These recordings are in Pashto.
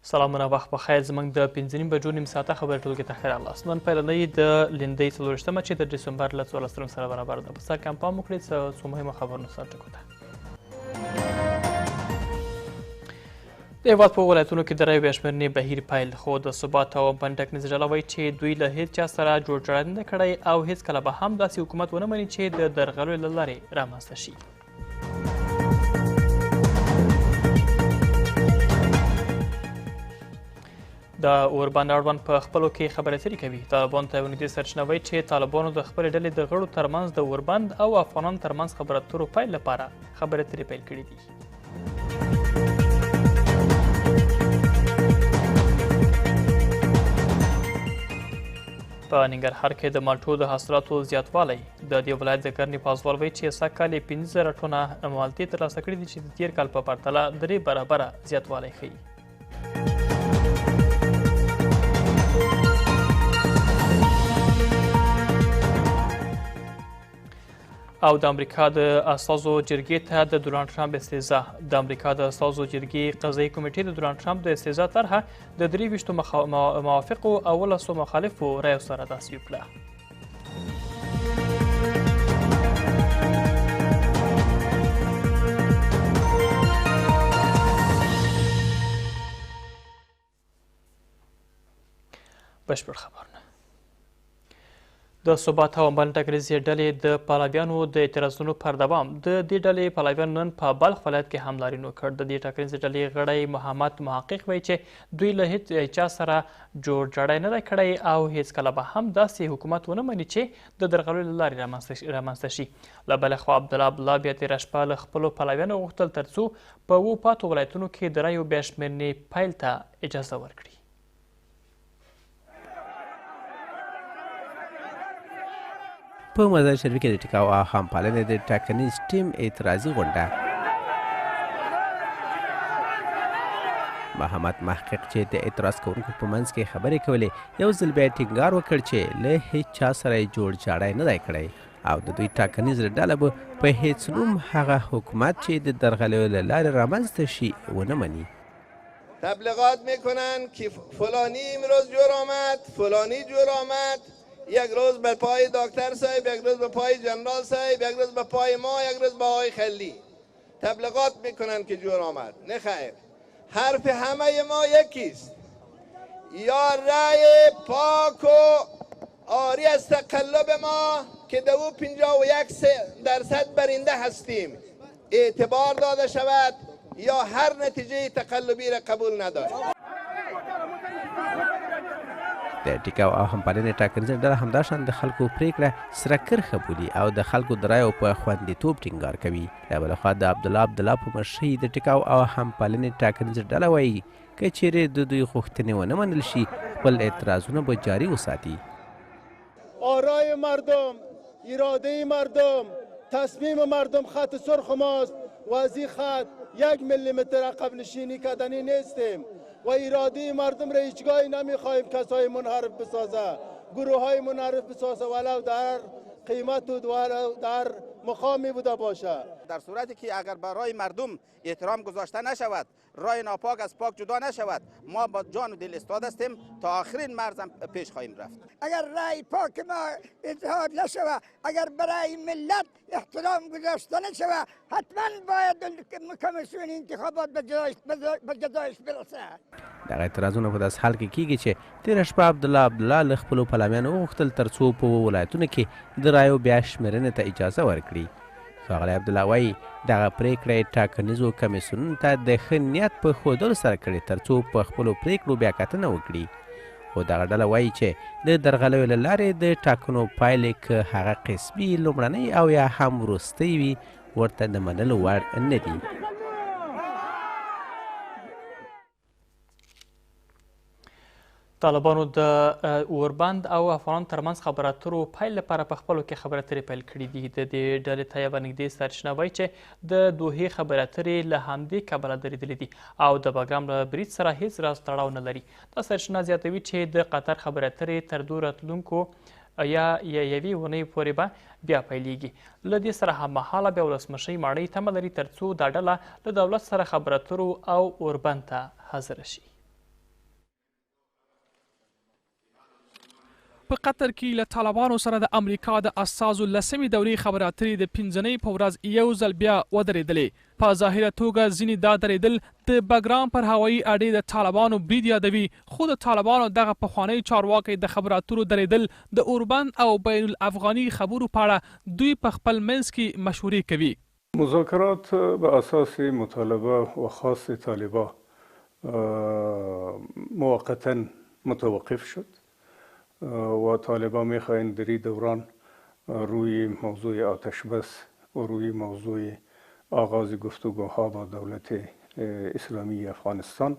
سلامونه وخت بخیر. زموږ د 5 بجو نیم ساعته خبرې ټولګې ته ښه راغلاست. نن پیلنۍ د لیندۍ 24مه چې د ډسمبر له 14 سره برابر ده. په سر کې هم پام وکړئ څو مهمو خبرونو سره ټکو ته. د هېواد په ولایتونو کې د رایو بیا شمېرنې بهیر پیل، خو د ثبات او بند ټاکنیزه ډله وایي چې دوی له هېڅ چا سره جوړجاړی نه ده کړی او هېڅکله به هم داسې حکومت ونه مني چې د درغلیو له لارې رامنځته شي. د اوربند اړوند په خپلو کې خبرې اترې کوي. طالبانو ته یوه نږدې سرچینه وایي چې طالبانو د خپلې ډلې د غړو ترمنځ د اوربند او افغانانو ترمنځ خبرو اترو پیل لپاره خبرې اترې پیل کړي دي. په ننګرهار کې د مالټو د حاصلاتو زیاتوالی. د دې ولایت د کرنې پازوال وایي چې سږ کال یې 15,000 ټنه مالټې ترلاسه کړي دي چې د تېر کال په پرتله 3 برابره زیاتوالی ښیي. او د امریکا د استازو جرګې ته د ډونالډ ټرمپ استعزا. د امریکا د استازو جرګې قضایي کمیټې د ډونالډ ټرمپ د استعزا طرحه د 23 موافقو او 11 مخالفو رایو سره تصویب کړه. بشپړ خبرونه. د ثبات او بند ټاکنیزې ډلې د پلویانو د اعتراضونو پر دوام د دې ډلې پلویانو نن په بلخ ولایت کې حملارین وکړ. د دې ټاکنیزې ډلې غړی محمد محقق وایي چې دوی له هېڅ چا سره جوړجاړی نه دی کړی او هېڅکله به هم داسې حکومت ونه مني چې د درغلیو له لارې رامنځته شي. له بلې خوا عبدالله بیا تېره شپه له خپلو پلویانو غوښتل تر څو په 7 پاتو ولایتونو کې د رایو بیا شمېرنې پیل ته اجازه ورکړي. په مزار شریف کې د ټیکاو او همپالنې د ټاکنیز ټیم اعتراضي غونډه. محمد محقق چې د اعتراض کوونکو په منځ کې خبرې کولې یو ځل بیا ټینګار وکړ چې له هېڅ چا سره یې جوړجاړی نه دی کړی او د دوی ټاکنیزه ډله به په هېڅ نوم هغه حکومت چې د درغلیو له لارې رامنځته شي ونه مني. تبلیغات میکنن که فلانی امروز جور آمد، فلانی جور آمد، یک روز به پای دکتر صاحب، یک روز به پای جنرال صاحب، یک روز به پای ما، یک روز به آقای خلی. تبلیغات میکنن که جور آمد. نه خیر، حرف همه ما یکیست. یا رأی پاک و آری از تقلب ما که 51% برنده هستیم اعتبار داده شود یا هر نتیجه تقلبی را قبول نداریم. د ټیکاو او همپالنې ټاکنیزه ډله همداشان د خلکو پرېکړه سره کرښه بولي او د خلکو د رایو په خوندیتوب ټینګار کوي. له بله خوا د عبدالله په مشرۍ د ټیکاو او همپالنې ټاکنیزه ډله وایي که چیرې د دوی غوښتنې ونه منل شي خپل اعتراضونه به جاري وساتي. آرای مردم، اراده مردم، تصمیم مردم خط سرخ ماست و از این خط 1 میلیمتر عقب نشینی کردنی نیستیم و اراده مردم را هیچگاهی نمیخواهیم کسای منحرف بسازه، گروه های منحرف بسازه ولو در قیمت و در مقامی بوده باشه. در صورتی که اگر برای مردم احترام گذاشته نشود، رای ناپاک از پاک جدا نشود، ما با جان و دل استاد هستیم تا آخرین مرزم پیش خواهیم رفت. اگر رای پاک ما اظهار نشود، اگر برای ملت احترام گذاشته نشود، حتما باید کمیسیون انتخابات به جزایش برسه. دغه اعتراضونه په داسې حال کې کیږي چې تېره شپه عبدالله له خپلو پلویانو وغوښتل تر څو په ولایتونو کې د رایو بیا شمېرنې ته اجازه ورکړي. ښاغلی عبدالله وایي دغه پرېکړه یې ټاکنیزو کمیسیونونو ته د ښه نیت په ښودلو سره کړې تر څو په خپلو پرېکړو بیا کتنه وکړي. خو دغه ډله وایي چې د درغلیو له لارې د ټاکنو پایلې که هغه قسمي لومړنۍ او یا هم وروستۍ وي ورته د منلو وړ نه دي. طالبانو د اوربند او افغانانو ترمنځ خبرو اترو پیل لپاره په خپلو کې خبرې اترې پیل کړي دي. د دې ډلې ته یوه نږدې سرچینه وایي چې د دوحې خبرې اترې له همدې کبله درېدلې دي او د باګرام له برید سره هیڅ راز تړاو نه لري. دا سرچینه زیاتوي چې د قطر خبرې اترې تر 2 راتلونکو یا یوې اونۍ پورې به بیا پیلیږي. له دې سره هممهاله بیا ولسمشۍ ماڼۍ تمه لري تر څو دا ډله له دولت سره خبرو اترو او اوربند ته حاضره شي. په قطر کې له طالبانو سره د امریکا د استازو لسمې دورې خبرې اترې د پنځنۍ په ورځ یو ځل بیا ودرېدلې. په ظاهره توګه ځینې دا درېدل د بګرام پر هوایي اډې د طالبانو برید یادوي، خو د طالبانو دغه پخوانی چارواکی د خبرو اترو درېدل د اوربند او بین الافغاني خبرو په اړه دوی په خپل منځ کې مشورې کوي. مذاکرات به اساس مطالبه و خواست طالبان موقتا متوقف شد و طالبان میخواهند در این دوران روی موضوع آتش بس و روی موضوع آغاز گفتگوها با دولت اسلامی افغانستان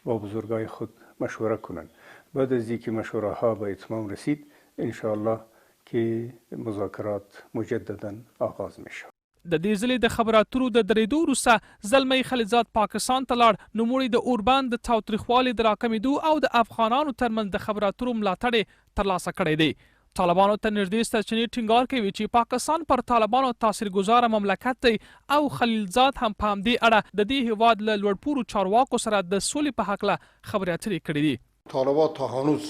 با بزرگای خود مشوره کنند. بعد از اینکه مشوره ها به اتمام رسید انشاءالله که مذاکرات مجددا آغاز میشه. د دې ځلې د خبرو اترو د درېدو وروسته زلمی خلیلزاد پاکستان ته لاړ، نوموړي د اوربند د تاوتریخوالي د راکمېدو او د افغانانو ترمنځ د خبرو اترو ملاتړ یې ترلاسه کړی دی. طالبانو ته نږدې سرچینې ټینګار کوي چې پاکستان پر طالبانو تاثیرګذاره مملکت دی او خلیلزاد هم په همدې اړه د دې هیواد له لوړپوړو چارواکو سره د سولې په هکله خبرې اترې کړې دي. طالبان تا هنوز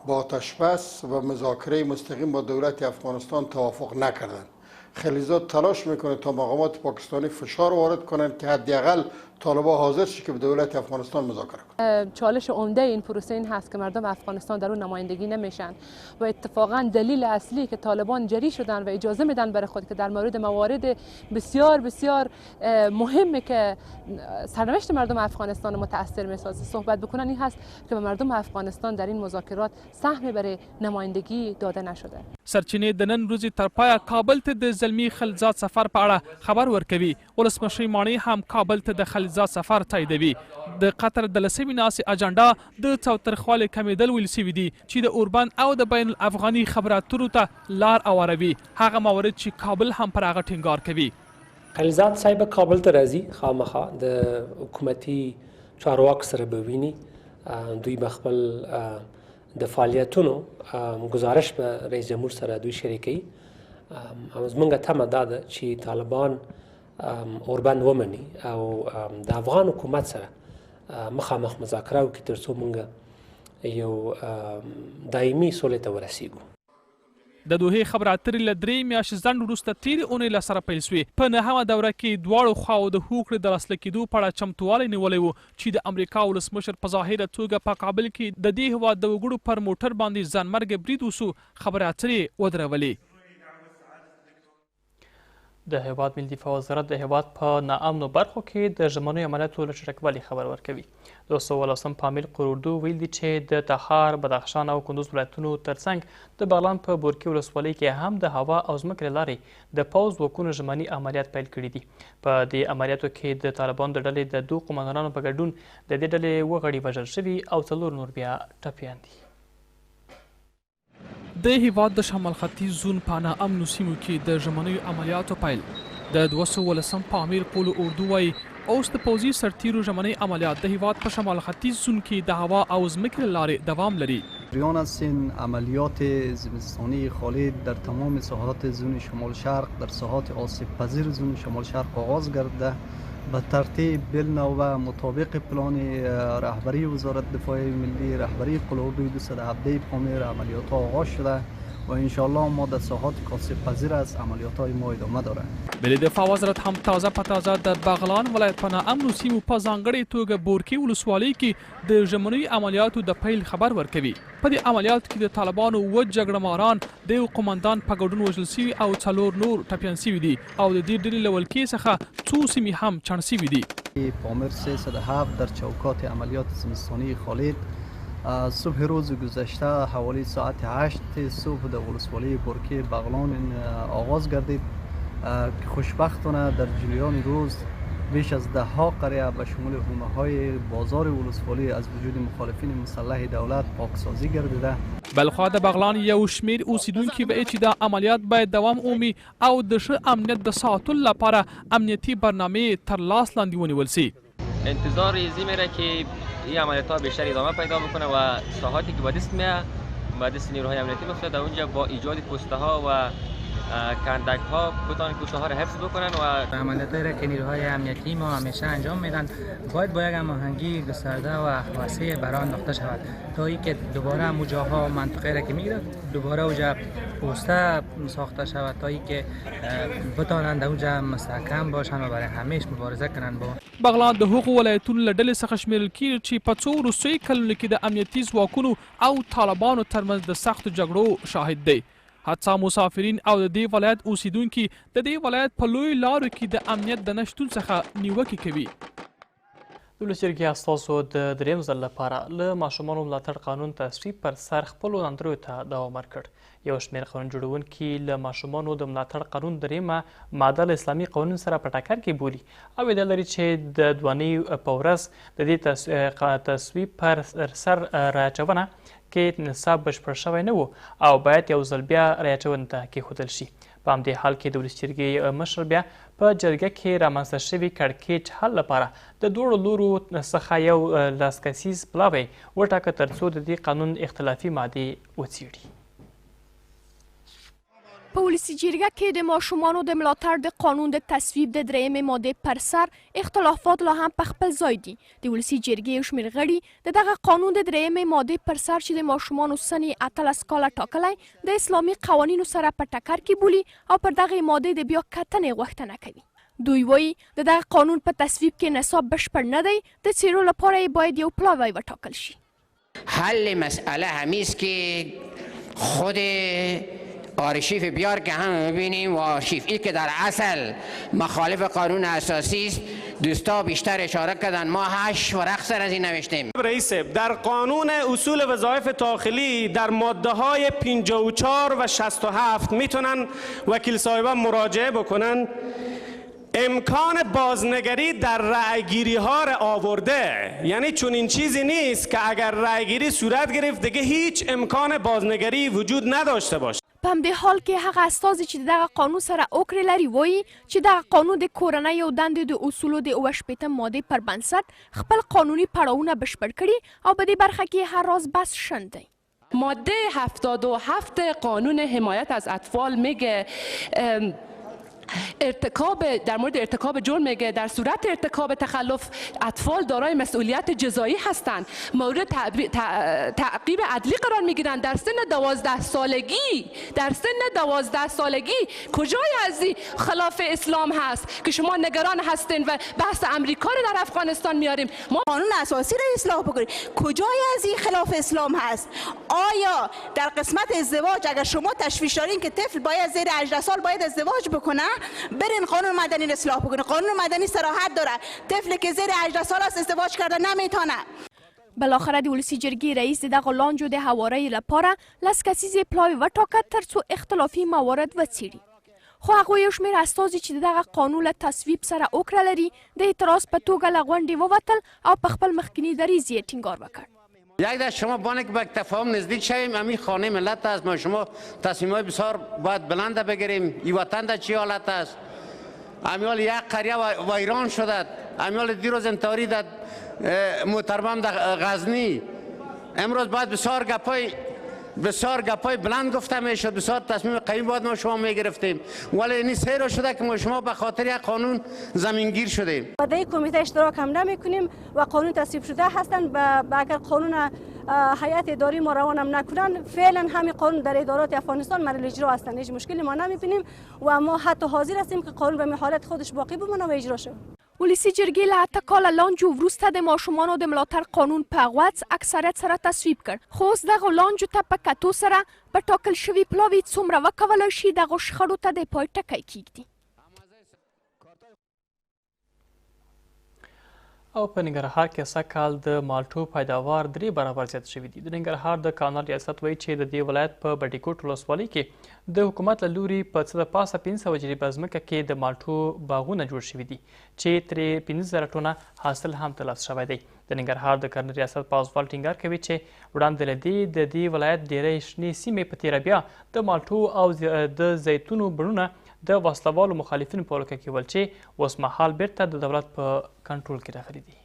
با آتش بس و مذاکره مستقیم با دولت افغانستان توافق نکردند. خلیلزاد تلاش میکنه تا مقامات پاکستانی فشار وارد کنند که حداقل طالبان حاضر شه که به دولت افغانستان مذاکره کنند. چالش عمده این پروسه این هست که مردم افغانستان در اون نمایندگی نمیشن و اتفاقا دلیل اصلی که طالبان جری شدن و اجازه میدن برای خود که در مورد موارد بسیار بسیار مهمی که سرنوشت مردم افغانستان متاثر میسازه صحبت بکنن این هست که به مردم افغانستان در این مذاکرات سهمی برای نمایندگی داده نشده. سرچینې د نن ورځې تر پایه کابل ته د زلمی خلیلزاد سفر په اړه خبر ورکوي. ولسمشر ماڼۍ هم کابل ته د خلیلزاد سفر تاییدوي. د قطر د لسمې ناستې اجنډا د تاوتریخوالي کمیدل ویل سوي دي چې د اوربند او د بین الافغاني خبرو اترو ته لار هواروي، هغه موارد چې کابل هم پر هغه ټینګار کوي. خلیلزاد صاحب کابل ته راځي، خامخا د حکومتي چارواکو سره به ویني، دوی به خپل د فعالیتونو گزارش به رئیس جمهور سره دوی شریکوي. زموږ تمه دا ده چې طالبان اوربند ومني او د افغان حکومت سره مخامخ مذاکره وکړي تر څو موږ یو دایمي سولې ته ورسیږو. د دوحې خبرې اترې له 3 میاشتې ځنډ وروسته تېرې اونۍ له سره پیل سوې. په 9مه دوره کې دواړو خواو د هوکړې د لاسلیک کېدو په اړه چمتووالی نیولی و چې د امریکا ولسمشر په ظاهره توګه په کابل کې د دې هېواد د وګړو پر موټر باندې ځانمرګه برید وسو، خبرې اترې ودرولې. د هیواد ملي دفاع وزارت د هیواد په ناامنو برخو کې د ژمنیو عملیاتو له چټکوالي خبر ورکوي. د 218 پامیر قروردو ویل دي چې د تخار، بدخشان او کندوز ولایتونو ترڅنګ د بغلان په بورکي ولسوالۍ کې هم د هوا او ځمکې له لارې د پوځ ځواکونو ژمني عملیات پیل کړي دي. په دې عملیاتو کې د طالبانو د ډلې د 2 قومندانانو په ګډون د دې ډلې 2 غړي وژل شوي او 4 نور بیا ټپیان دي. د هیواد د شمال ختیځ زون په ناامنو سیمو کې د ژمنیو عملیاتو پیل. د 218 پامیر قول اردو وایي اوس د پوځي سرتیرو ژمنی عملیات د هیواد په شمال ختیځ زون کې د هوا او ځمکې له لارې دوام لري. جریان هستین عملیات زمستانی خالد در تمام ساحات زون شمال شرق در ساحات آسیب پذیر زون شمال شرق آغاز گردیده به ترتیب بالنوبه مطابق پلان رهبری وزارت دفاع ملی، رهبری قول اردوی 217 پامیر عملیات ها آغاز شده و انشالله ما در ساحات آسیب پذیر از عملیات های ما ادامه داره. ملی دفاع وزارت هم تازه په تازه د بغلان ولایت په ناامنو سیمو په ځانګړې توګه بورکي ولسوالۍ کې د ژمنیو عملیاتو د پیل خبر ورکوي. په دې عملیاتو کې د طالبانو 7 جګړه ماران، د یو قومندان په ګډون وژل سوي او 4 نور ټپیان سوي دي او د دې ډلې له ولکې څخه 2 سیمې هم چڼ سوي دي. پامیر 307 در چوکات عملیات زمستانی خالد صبح روز گذشته حوالی ساعت 8 صبح در ولسوالی بورکه بغلان آغاز گردید که خوشبختانه در جریان روز بیش از 10 قریه به شمول حومه های بازار ولسوالی از وجود مخالفین مسلح دولت پاکسازی گردیده. بلخوا د بغلان یو شمیر اوسیدونکي به چې دا عملیات باید دوام ومومي او د ښه امنیت د ساتلو لپاره امنیتی برنامه تر لاس لاندې ونیول سي. انتظار ریزی میره که این عملیات ها بیشتر ادامه پیدا بکنه و ساحاتی که با دست نیروهای امنیتی میفته در اونجا با ایجاد پسته ها و کندک ها بتوانند کوچه ها را حفظ بکنن و عملیاتی را که نیروهای امنیتی ما همیشه انجام میدن باید با یک هماهنگی گسترده و وسیع برای انداخته شود تا اینکه دوباره همون جاها منطقه را که میگیرد دوباره اوجا پوسته ساخته شود تا اینکه بتوانند اوجا مستحکم باشند و برای همیشه مبارزه کنند با بغلان د هغو ولایتونو له ډلې څخه شمیرل کیږي چې په څو وروستیو کلونو کې د امنیتي ځواکونو او طالبانو ترمنځ د سختو جګړو شاهد دی. حتی مسافرین او د دې ولایت اوسیدونکي د دې ولایت په لویو لارو کې د امنیت د نشتون څخه نیوکې کوي. د ولس جرګې استازو د درېیم ځل لپاره له ماشومانو ملاتړ قانون تصویب پر سر خپلو ناندریو ته دوام ورکړ. یو شمېر قانون جوړونکي له ماشومانو د ملاتړ قانون درېیمه ماده له اسلامي قانون سره په ټکر کې بولي او ادعا لري چې د دوانۍ په ورځ د دې تصویب پر سر راچونه کې نصاب بشپړ شوی نه و او باید یو ځل بیا راچونې ته کېښودل شي. په همدې حال کې د ولس جرګې مشر بیا په جرګه کې رامنځته شوي کړکېچ حل لپاره د دواړو لورو څخه یو لاس کسیز پلاوی وټاکه تر څو د دې قانون اختلافي مادې وڅېړي. په ولسي جرګه کې د ماشومانو د ملاتړ د قانون د تصویب د درېیمې مادې پر سر اختلافات لا هم په خپل ځای دي. د ولسي جرګې یو شمېر غړي د دغه قانون د درېیمې مادې پر سر چې د ماشومانو سن یې 18 کاله ټاکلی د اسلامي قوانینو سره په ټکر کې بولي او پر دغې مادې د بیا کتنې غوښتنه کوي. دوی وایي د دغه قانون په تصویب کې نصاب بشپړ نه دی، د څېړو لپاره یې باید یو پلاوی وټاکل شي. حل مسئله همیست که خود آرشیف بیار که هم ببینیم و آرشیفی که در اصل مخالف قانون اساسی است دوستا بیشتر اشاره کردن. ما 8 ورق سر از این نوشتیم. رئیس در قانون اصول وظایف داخلی در ماده های 54 و 67 میتونن وکیل صاحبان مراجعه بکنن. امکان بازنگری در رأیگیری ها را آورده، یعنی چون این چیزی نیست که اگر رأیگیری صورت گرفت دیگه هیچ امکان بازنگری وجود نداشته باشه. په همدې حال کې هغه استازي چې دغه قانون سره اوکړې لري وایي چې دغه قانون د کورنۍ او دندې د اصولو د 28 مادې پر بنسټ خپل قانوني پړاوونه بشپړ کړي او په دې برخه کې هر راز بس شند دی. ماده 77 قانون حمایت از اطفال میگه در مورد ارتکاب جرم میگه در صورت ارتکاب تخلف اطفال دارای مسئولیت جزایی هستند، مورد تعقیب عدلی قرار میگیرند. در سن 12 سالگی کجای از این خلاف اسلام هست که شما نگران هستین و بحث امریکا رو در افغانستان میاریم؟ ما قانون اساسی رو اصلاح بکنیم. کجای از این خلاف اسلام هست؟ آیا در قسمت ازدواج اگر شما تشویش دارین که طفل باید زیر 18 سال باید ازدواج بکنه، برین قانون مدنی رو اصلاح بکنه. قانون مدنی صراحت داره طفلی که زیر 18 سال است ازدواج کرده نمیتونه. بالاخره د ولسي جرګې رئیس دغه لانجو د هوارۍ لپاره لس کسیزې پلاوی وټاکه تر څو اختلافي موارد وڅېړي. خو هغوی یو شمېر استازي چې د دغه قانون له تصویب سره اوکړه لري د اعتراض په توګه له غونډې ووتل او په خپل مخکیني دریځ یې ټینګار وکړ. یک دست شما بانه که به تفاهم نزدیک شویم، همین خانه ملت است. ما شما تصمیم‌های بسیار باید بلند بگیریم. این وطن در چه حالت است؟ امیال یک قریه ویران شده، امیال دیروز انتحاری در محترمم در غزنی. امروز باید بسیار گپای بلند گفته میشد، بسیار تصمیم قوی باید ما شما میگرفتیم، ولی این سه رو شده که ما شما به خاطر یک قانون زمینگیر شدیم. با در کمیته اشتراک هم نمیکنیم و قانون تصویب شده هستند. اگر قانون هیئت اداری ما روانم نکنن، فعلا همین قانون در ادارات افغانستان مورد اجرا هستند. هیچ مشکلی ما نمیبینیم و ما حتی حاضر هستیم که قانون به حالت خودش باقی بمونه و اجرا شه. ولسي جرګې له 8 کاله لانجو وروسته د ماشومانو د ملاتړ قانون په غوڅ اکثریت سره تصویب کړ. خو اوس دغه لانجو ته په کتو سره په ټاکل شوي پلاوي څومره وکولی شي دغو شخړو ته د پای ټکی کیږدي. او په ننګرهار کې سږکال د مالټو پیداوار 3 برابر زیات شوي دي. د ننګرهار د کانال ریاست وایي چې د دې ولایت په بټي کوټ ولسوالۍ کې د حکومت له لوري په څه د پاسه 500 جریبه ځمکه کې د مالټو باغونه جوړ شوي دي چې ترې 15,000 ټنه حاصل هم ترلاسه شوی دی. د ننګرهار د کرنل ریاست پازوال ټینګار کوي چې وړاندې له دې د دې ولایت ډېری شنې سیمې په تېره بیا د مالټو او د زیتونو بڼونه د وسلوالو مخالفینو په ولکه کې ول چې اوس مهال بیرته د دولت په کنټرول کې راغلي دي.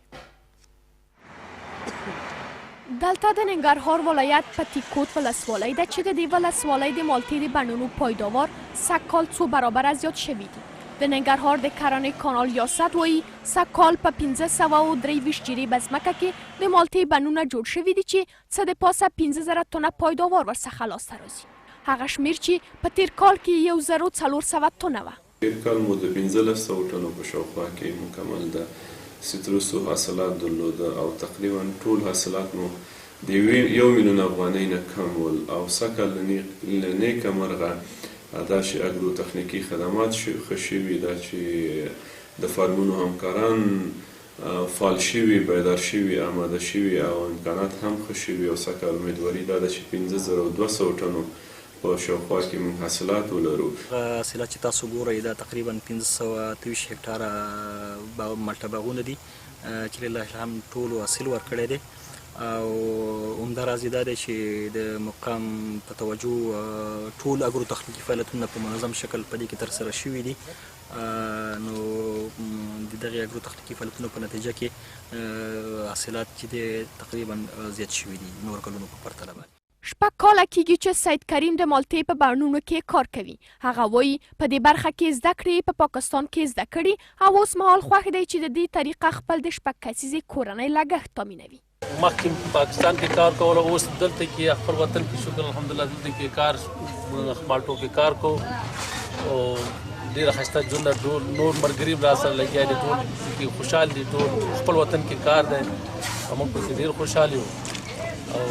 دلته د ننګرهار ولایت په تیکوت ولسوالۍ ده چې د دې ولسوالۍ د مالټې د بڼونو پیداوار سږکال 2 برابره زیات شوي دي. د ننګرهار د کرنې کانال یاست وایي سږکال په 1523 جریب به ځمکه کې د مالټې بڼونه جوړ شوي دي چې څه د پاسه 15,000 تنه پیداوار ورڅخه لاسته راځي. هغه شمیر چې په تیر کال کې 1400 تنه وه. تیر کال مو د 1500 تنو په شاوخوا کې مکمل د سیتروسو حاصلات درلوده او تقریبا ټول حاصلات مو د 1 میلیون افغانۍ نه کم ول او سږکال له نیکه مرغه دا چې اګرو تخنیکي خدمات ښه شوي دا چې د فارمونو همکاران فعال شوي بیدار شوي آماده شوي او امکانات هم ښه شوي او سږکال امیدواري دا ده چې 15200 ټنو په شاوخوا کې موږ حاصلات ولرو. حاصلات چې تاسو ګورئ دا تقریبا 1523 هکټاره مالټه باغونه دي چې لله الحمد ټولو حاصل ورکړی دی او عمده راز یې دا دی چې د مقام په توجه ټول اګرو تخنیکي فعالیتونه په منظم شکل په دې کې ترسره شوي دي. نو د دغې اګرو تخنیکي فعالیتونو په نتیجه کې حاصلات چې دی تقریبا زیات شوي دي نور کلونو په پرتله باندې. 6 کاله کېږي چې سید کریم د مالټې په بڼونو کې کار کوي. هغه وایي په دې برخه کې زده کړې په پاکستان کې زده کړي او اوس مهال خوښ دی چې د دې طریقه خپل د 6 کسیزې کورنۍ لګښت تامینوي. مخکې په پاکستان کې کار کول اوس دلته کې خپل وطن کې شکر الحمدلله دلته کې کار مالټو کې کار کو او ډېره ښایسته ژوند نور ملګري را سره لګیا دي ټول کې خوشحال دي ټول خپل وطن کې کار دی او موږ پکې ډېر خوشحال یو او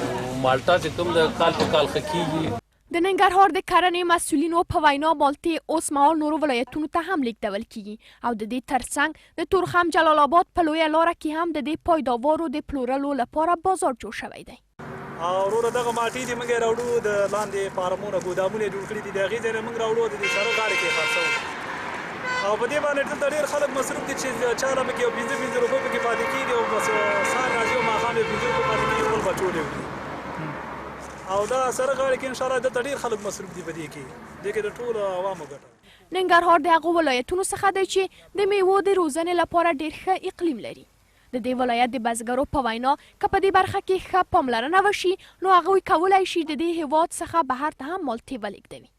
مالټا چې کوم د کال په کال ښه کېږي. د ننګرهار د کرنې مسؤلینو په وینا مالټې اوس مهال نورو ولایتونو ته هم لیږدول کېږي او د دې ترڅنګ د تورخم جلال آباد په لویه لاره کې هم د دې پیداوارو د پلورلو لپاره بازار جوړ شوی دی. او وروره دغه مالټې دې موږ راوړو د لاندې فارمونه ګودامونه یې جوړ کړي دي د هغې ځای نه موږ راوړو د دې سره غاړې کې خرڅوو او په دې باندې دلته ډېر خلک مصروف دي چې چا له پکې یو 15 روپۍ پکې پاتې کېږي او سهار راځي او ماښام یې 15 روپۍ پاتې کېږي بل بچولی وي او دا سره غاړې کې انشاءالله دلته ډېر خلک مصروف دي په دې کې د ټولو عوامو ګټه. ننګرهار د هغو ولایتونو څخه دی چې د میوو د روزنې لپاره ډېر ښه اقلیم لري. د دې ولایت د بزګرو په وینا که په دې برخه کې ښه پاملرنه وشي نو هغوی کولی شي د دې هېواد څخه بهر ته هم مالټې ولېږدوي.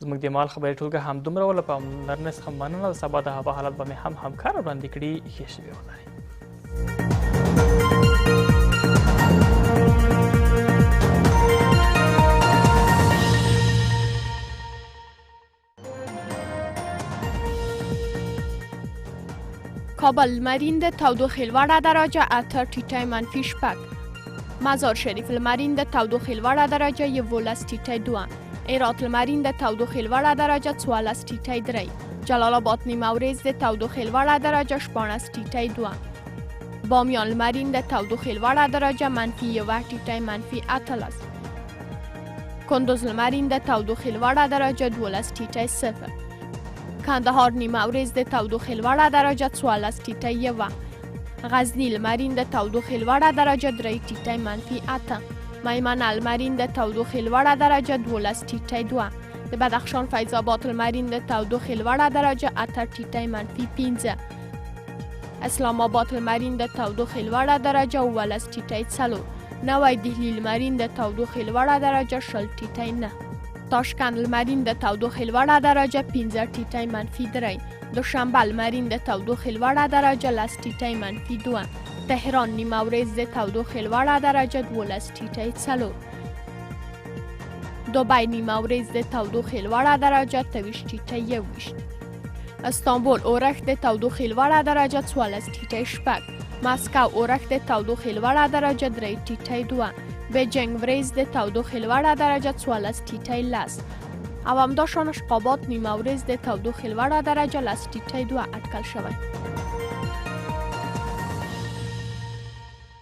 زموږ د مال خبرې ټولګه همدومره وه له پاملرنې څخه مننه. د سبا د هوا حالت به مې هم همکار وړاندې کړي. ښې شپې ولرئ. کابل لمرین د تودوخې لوړه درجه 8 ټیټی منفي 6. مزار شریف لمرین د تودوخې لوړه درجه 11 ټیټی 2. هرات لمرین د تودوخې لوړه درجه 14 ټیټی 3. جلال آباد نیمه ورځ د تودوخې لوړه درجه 14 ټیټی 2. بامیان لمرین د تودوخې لوړه درجه منفي 1 ټیټی منفي 18. کندوز لمرین د تودوخې لوړه درجه 12 ټیټی 0. کندهار نیمه ورځ د تودوخې لوړه درجه 14 ټیټی 1. غزني لمرین د تودوخې لوړه درجه 3 ټیټی منفي 8. میمنه لمرین د تودوخې لوړه درجه 12 ټیټی 2. د بدخشان فیض آباد لمرین د تودوخې لوړه درجه 8 ټیټی منفي 15. اسلام آباد لمرین د تودوخې لوړه درجه 11 ټیټی 4. نوی دهلي لمرین د تودوخې لوړه درجه 20 ټیټی 9. تاشکند لمرین د تودوخې لوړه درجه 15 ټیټی منفي 3. دوشنبه لمرین د تودوخې لوړه درجه 10 ټیټی منفي 2. تهران نیمه ورځ د تودوخې لوړه درجه 12 ټیټی 4. دوبی نیمه ورځ د تودوخې لوړه درجه 23 ټیټی 21. استانبول اورښت د تودوخې لوړه درجه 14 ټیټی 6. مسکو اورښت د تودوخې لوړه درجه 3 ټیټی 2. بیجینګ ورځ د تودوخې لوړه درجه 14 ټیټی 10. او همداشان اشقاباد نیمه ورځ د تودوخې لوړه درجه 10 ټیټی 2 اټکل شوی.